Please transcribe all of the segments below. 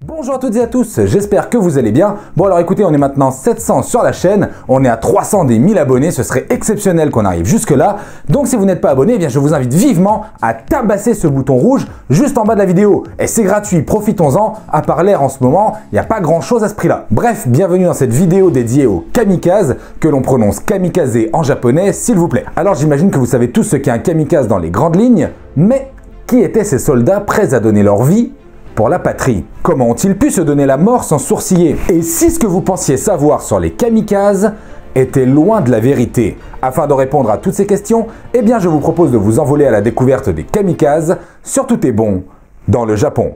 Bonjour à toutes et à tous, j'espère que vous allez bien. Bon alors écoutez, on est maintenant 700 sur la chaîne, on est à 300 des 1000 abonnés, ce serait exceptionnel qu'on arrive jusque là. Donc si vous n'êtes pas abonné, eh bien je vous invite vivement à tabasser ce bouton rouge juste en bas de la vidéo. Et c'est gratuit, profitons-en, à part l'air en ce moment, il n'y a pas grand chose à ce prix-là. Bref, bienvenue dans cette vidéo dédiée aux kamikazes, que l'on prononce kamikaze en japonais s'il vous plaît. Alors j'imagine que vous savez tous ce qu'est un kamikaze dans les grandes lignes, mais qui étaient ces soldats prêts à donner leur vie pour la patrie? Comment ont-ils pu se donner la mort sans sourciller? Et si ce que vous pensiez savoir sur les kamikazes était loin de la vérité? Afin de répondre à toutes ces questions, eh bien je vous propose de vous envoler à la découverte des kamikazes sur Tout est bon dans le Japon.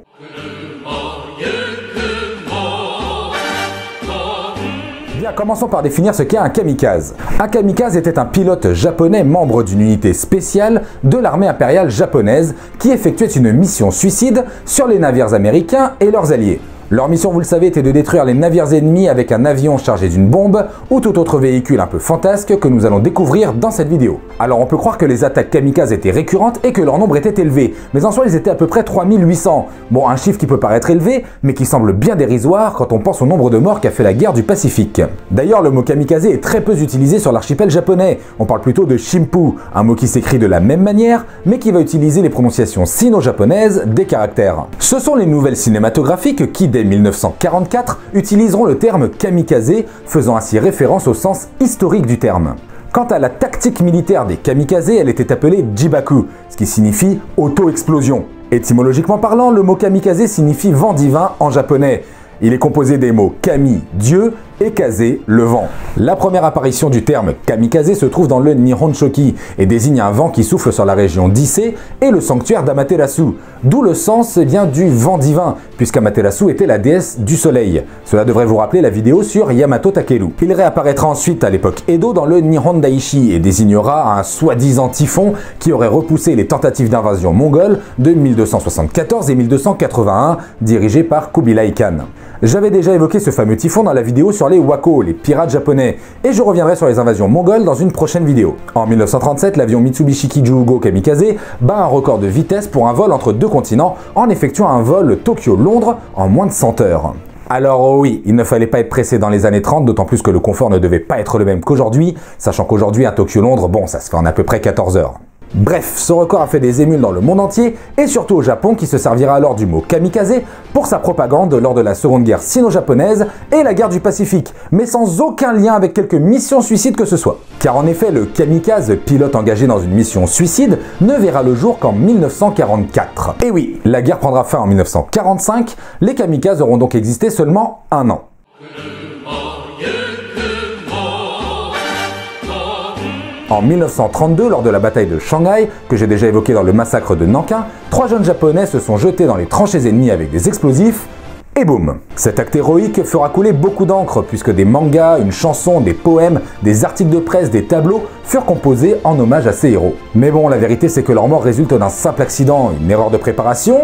Bien, commençons par définir ce qu'est un kamikaze. Un kamikaze était un pilote japonais membre d'une unité spéciale de l'armée impériale japonaise qui effectuait une mission suicide sur les navires américains et leurs alliés. Leur mission, vous le savez, était de détruire les navires ennemis avec un avion chargé d'une bombe ou tout autre véhicule un peu fantasque que nous allons découvrir dans cette vidéo. Alors on peut croire que les attaques kamikazes étaient récurrentes et que leur nombre était élevé, mais en soi ils étaient à peu près 3800. Bon, un chiffre qui peut paraître élevé, mais qui semble bien dérisoire quand on pense au nombre de morts qu'a fait la guerre du Pacifique. D'ailleurs, le mot kamikaze est très peu utilisé sur l'archipel japonais. On parle plutôt de shimpu, un mot qui s'écrit de la même manière, mais qui va utiliser les prononciations sino-japonaises des caractères. Ce sont les nouvelles cinématographiques qui, dès 1944, utiliseront le terme kamikaze, faisant ainsi référence au sens historique du terme. Quant à la tactique militaire des kamikazes, elle était appelée jibaku, ce qui signifie auto-explosion. Étymologiquement parlant, le mot kamikaze signifie vent divin en japonais. Il est composé des mots kami, Dieu, et kaze, le vent. La première apparition du terme kamikaze se trouve dans le Nihon Shoki et désigne un vent qui souffle sur la région d'Issei et le sanctuaire d'Amaterasu, d'où le sens du vent divin, puisqu'Amaterasu était la déesse du soleil. Cela devrait vous rappeler la vidéo sur Yamato Takeru. Il réapparaîtra ensuite à l'époque Edo dans le Nihon Daishi et désignera un soi-disant typhon qui aurait repoussé les tentatives d'invasion mongoles de 1274 et 1281 dirigées par Kubilai Khan. J'avais déjà évoqué ce fameux typhon dans la vidéo sur les Wako, les pirates japonais, et je reviendrai sur les invasions mongoles dans une prochaine vidéo. En 1937, l'avion Mitsubishi Kijugo Kamikaze bat un record de vitesse pour un vol entre deux continents en effectuant un vol Tokyo-Londres en moins de 100 heures. Alors oui, il ne fallait pas être pressé dans les années 30, d'autant plus que le confort ne devait pas être le même qu'aujourd'hui, sachant qu'aujourd'hui un Tokyo-Londres, bon, ça se fait en à peu près 14 heures. Bref, ce record a fait des émules dans le monde entier, et surtout au Japon qui se servira alors du mot kamikaze pour sa propagande lors de la seconde guerre sino-japonaise et la guerre du Pacifique, mais sans aucun lien avec quelque mission suicide que ce soit. Car en effet, le kamikaze, pilote engagé dans une mission suicide, ne verra le jour qu'en 1944. Et oui, la guerre prendra fin en 1945, les kamikazes auront donc existé seulement un an. En 1932, lors de la bataille de Shanghai, que j'ai déjà évoqué dans le massacre de Nankin, 3 jeunes japonais se sont jetés dans les tranchées ennemies avec des explosifs, et boum! Cet acte héroïque fera couler beaucoup d'encre puisque des mangas, une chanson, des poèmes, des articles de presse, des tableaux furent composés en hommage à ces héros. Mais bon, la vérité c'est que leur mort résulte d'un simple accident, une erreur de préparation,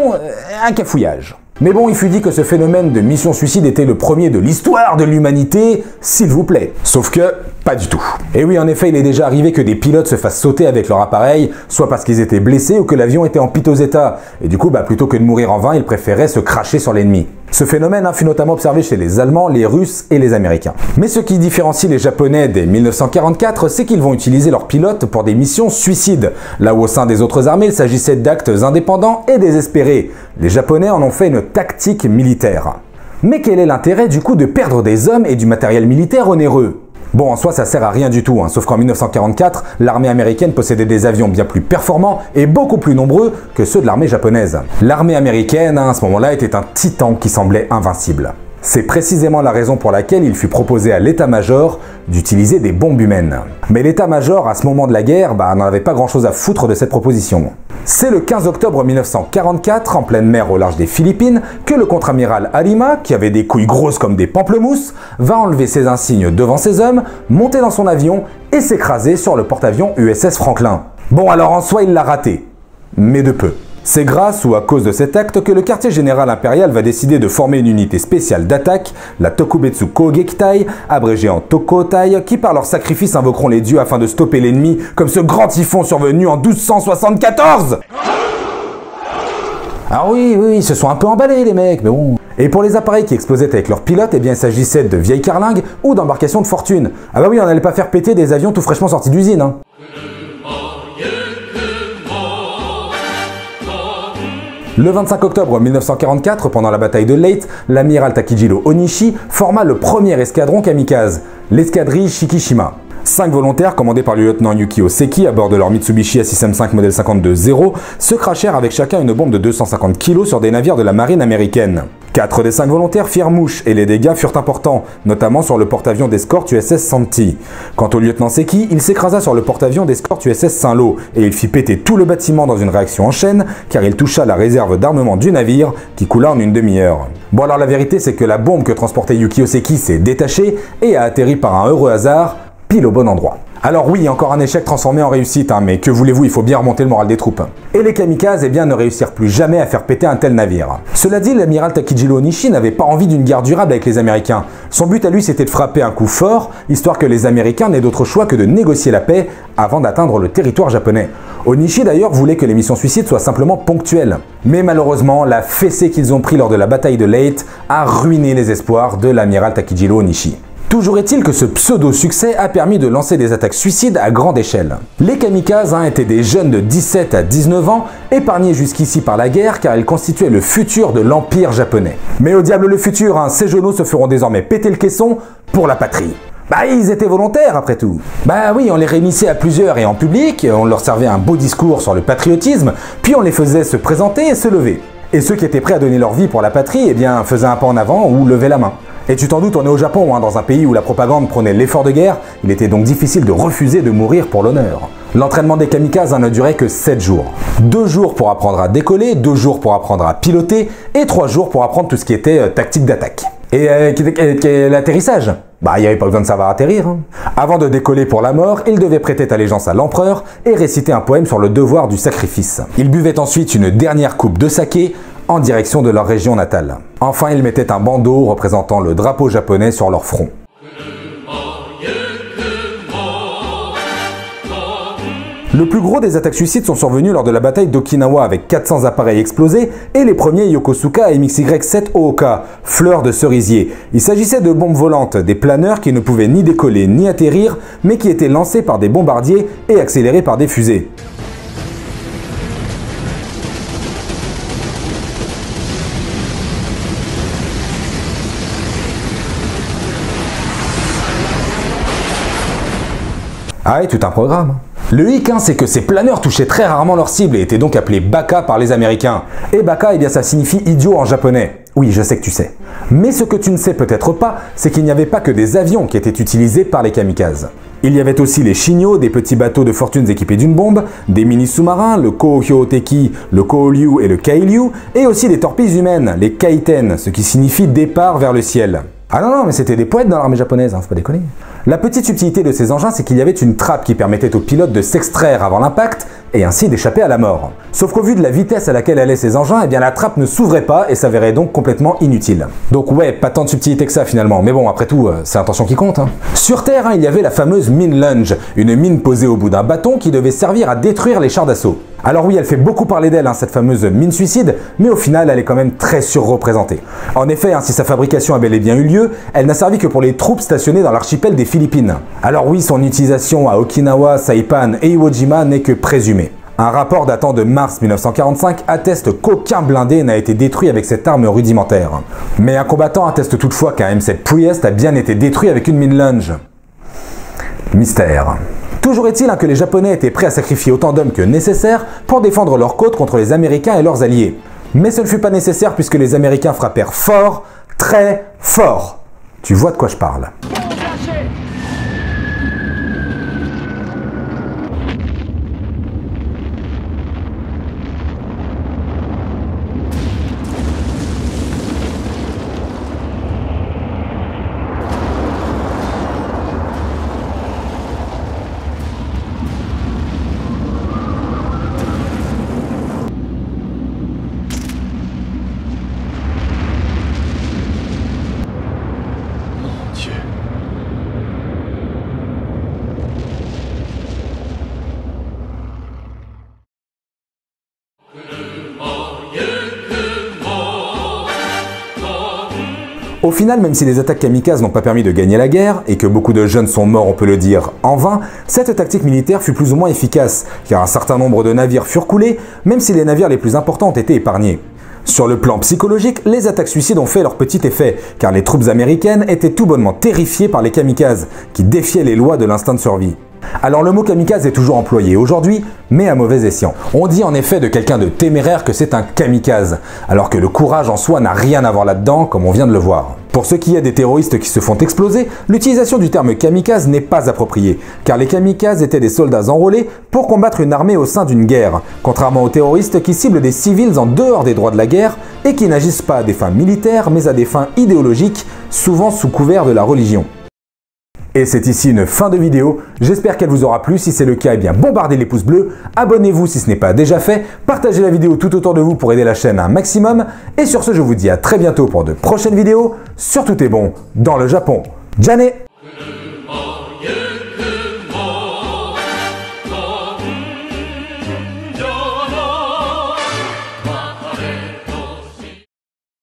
un cafouillage. Mais bon, il fut dit que ce phénomène de mission suicide était le premier de l'histoire de l'humanité, s'il vous plaît. Sauf que, pas du tout. Et oui, en effet, il est déjà arrivé que des pilotes se fassent sauter avec leur appareil, soit parce qu'ils étaient blessés ou que l'avion était en piteux état. Et du coup, plutôt que de mourir en vain, ils préféraient se cracher sur l'ennemi. Ce phénomène fut notamment observé chez les Allemands, les Russes et les Américains. Mais ce qui différencie les Japonais dès 1944, c'est qu'ils vont utiliser leurs pilotes pour des missions suicides, là où au sein des autres armées, il s'agissait d'actes indépendants et désespérés. Les Japonais en ont fait une tactique militaire. Mais quel est l'intérêt du coup de perdre des hommes et du matériel militaire onéreux ? Bon, en soi, ça sert à rien du tout, sauf qu'en 1944, l'armée américaine possédait des avions bien plus performants et beaucoup plus nombreux que ceux de l'armée japonaise. L'armée américaine, à ce moment-là, était un titan qui semblait invincible. C'est précisément la raison pour laquelle il fut proposé à l'état-major d'utiliser des bombes humaines. Mais l'état-major, à ce moment de la guerre, n'en avait pas grand-chose à foutre de cette proposition. C'est le 15 octobre 1944, en pleine mer au large des Philippines, que le contre-amiral Harima, qui avait des couilles grosses comme des pamplemousses, va enlever ses insignes devant ses hommes, monter dans son avion et s'écraser sur le porte-avions USS Franklin. Bon, alors en soi, il l'a raté, mais de peu. C'est grâce ou à cause de cet acte que le quartier général impérial va décider de former une unité spéciale d'attaque, la Tokubetsu Kogekitai, abrégée en Tokotai, qui par leur sacrifice invoqueront les dieux afin de stopper l'ennemi, comme ce grand typhon survenu en 1274. Ah oui, ils se sont un peu emballés les mecs, mais bon. Et pour les appareils qui explosaient avec leurs pilotes, eh bien il s'agissait de vieilles carlingues ou d'embarcations de fortune. Ah bah oui, on n'allait pas faire péter des avions tout fraîchement sortis d'usine, hein. Le 25 octobre 1944, pendant la bataille de Leyte, l'amiral Takijiro Onishi forma le premier escadron kamikaze, l'escadrille Shikishima. 5 volontaires, commandés par le lieutenant Yukio Seki à bord de leur Mitsubishi A6M5 modèle 52-0, se crachèrent avec chacun une bombe de 250 kg sur des navires de la marine américaine. 4 des 5 volontaires firent mouche et les dégâts furent importants, notamment sur le porte-avions d'escorte USS Santi. Quant au lieutenant Seki, il s'écrasa sur le porte-avions d'escorte USS Saint-Lô et il fit péter tout le bâtiment dans une réaction en chaîne car il toucha la réserve d'armement du navire qui coula en une demi-heure. Bon alors la vérité c'est que la bombe que transportait Yukio Seki s'est détachée et a atterri par un heureux hasard pile au bon endroit. Alors oui, encore un échec transformé en réussite, hein, mais que voulez-vous, il faut bien remonter le moral des troupes. Et les kamikazes, eh bien, ne réussirent plus jamais à faire péter un tel navire. Cela dit, l'amiral Takijiro Onishi n'avait pas envie d'une guerre durable avec les Américains. Son but à lui, c'était de frapper un coup fort, histoire que les Américains n'aient d'autre choix que de négocier la paix avant d'atteindre le territoire japonais. Onishi d'ailleurs voulait que les missions suicides soient simplement ponctuelles. Mais malheureusement, la fessée qu'ils ont pris lors de la bataille de Leyte a ruiné les espoirs de l'amiral Takijiro Onishi. Toujours est-il que ce pseudo-succès a permis de lancer des attaques suicides à grande échelle. Les kamikazes étaient des jeunes de 17 à 19 ans, épargnés jusqu'ici par la guerre car ils constituaient le futur de l'empire japonais. Mais au diable le futur, ces genoux se feront désormais péter le caisson pour la patrie. Bah ils étaient volontaires après tout. Bah oui, on les réunissait à plusieurs et en public, on leur servait un beau discours sur le patriotisme, puis on les faisait se présenter et se lever. Et ceux qui étaient prêts à donner leur vie pour la patrie, eh bien faisaient un pas en avant ou levaient la main. Et tu t'en doutes, on est au Japon, dans un pays où la propagande prônait l'effort de guerre, il était donc difficile de refuser de mourir pour l'honneur. L'entraînement des kamikazes ne durait que 7 jours. 2 jours pour apprendre à décoller, 2 jours pour apprendre à piloter, et 3 jours pour apprendre tout ce qui était tactique d'attaque. Et l'atterrissage, bah il n'y avait pas besoin de savoir atterrir. Avant de décoller pour la mort, ils devaient prêter allégeance à l'empereur et réciter un poème sur le devoir du sacrifice. Ils buvaient ensuite une dernière coupe de saké, en direction de leur région natale. Enfin, ils mettaient un bandeau représentant le drapeau japonais sur leur front. Le plus gros des attaques suicides sont survenus lors de la bataille d'Okinawa avec 400 appareils explosés et les premiers Yokosuka MXY-7 Ooka, fleurs de cerisier. Il s'agissait de bombes volantes, des planeurs qui ne pouvaient ni décoller ni atterrir, mais qui étaient lancés par des bombardiers et accélérés par des fusées. Ah oui, tout un programme. Le hic, c'est que ces planeurs touchaient très rarement leur cible et étaient donc appelés baka par les Américains. Et baka, eh bien ça signifie idiot en japonais. Oui, je sais que tu sais. Mais ce que tu ne sais peut-être pas, c'est qu'il n'y avait pas que des avions qui étaient utilisés par les kamikazes. Il y avait aussi les Shinyo, des petits bateaux de fortune équipés d'une bombe, des mini-sous-marins, le Kōhyōteki, le Kōryu et le Kairyu, et aussi des torpilles humaines, les Kaiten, ce qui signifie départ vers le ciel. Ah non, mais c'était des poètes dans l'armée japonaise, faut pas déconner. La petite subtilité de ces engins, c'est qu'il y avait une trappe qui permettait aux pilotes de s'extraire avant l'impact et ainsi d'échapper à la mort. Sauf qu'au vu de la vitesse à laquelle allaient ces engins, eh bien la trappe ne s'ouvrait pas et s'avérait donc complètement inutile. Donc ouais, pas tant de subtilité que ça finalement, mais bon, après tout, c'est l'intention qui compte. Sur Terre, il y avait la fameuse mine lunge, une mine posée au bout d'un bâton qui devait servir à détruire les chars d'assaut. Alors oui, elle fait beaucoup parler d'elle, cette fameuse mine suicide, mais au final, elle est quand même très surreprésentée. En effet, si sa fabrication a bel et bien eu lieu, elle n'a servi que pour les troupes stationnées dans l'archipel des Philippines. Alors oui, son utilisation à Okinawa, Saipan et Iwo Jima n'est que présumée. Un rapport datant de mars 1945 atteste qu'aucun blindé n'a été détruit avec cette arme rudimentaire. Mais un combattant atteste toutefois qu'un M7 Priest a bien été détruit avec une mine lunge. Mystère. Toujours est-il que les Japonais étaient prêts à sacrifier autant d'hommes que nécessaire pour défendre leurs côtes contre les Américains et leurs alliés. Mais ce ne fut pas nécessaire puisque les Américains frappèrent fort, très fort. Tu vois de quoi je parle. Au final, même si les attaques kamikazes n'ont pas permis de gagner la guerre, et que beaucoup de jeunes sont morts, on peut le dire, en vain, cette tactique militaire fut plus ou moins efficace, car un certain nombre de navires furent coulés, même si les navires les plus importants ont été épargnés. Sur le plan psychologique, les attaques suicides ont fait leur petit effet, car les troupes américaines étaient tout bonnement terrifiées par les kamikazes, qui défiaient les lois de l'instinct de survie. Alors le mot kamikaze est toujours employé aujourd'hui, mais à mauvais escient. On dit en effet de quelqu'un de téméraire que c'est un kamikaze, alors que le courage en soi n'a rien à voir là-dedans, comme on vient de le voir. Pour ce qui est des terroristes qui se font exploser, l'utilisation du terme kamikaze n'est pas appropriée, car les kamikazes étaient des soldats enrôlés pour combattre une armée au sein d'une guerre, contrairement aux terroristes qui ciblent des civils en dehors des droits de la guerre et qui n'agissent pas à des fins militaires mais à des fins idéologiques, souvent sous couvert de la religion. Et c'est ici une fin de vidéo, j'espère qu'elle vous aura plu, si c'est le cas, eh bien bombardez les pouces bleus, abonnez-vous si ce n'est pas déjà fait, partagez la vidéo tout autour de vous pour aider la chaîne un maximum, et sur ce je vous dis à très bientôt pour de prochaines vidéos, sur Tout est bon dans le Japon. Jane!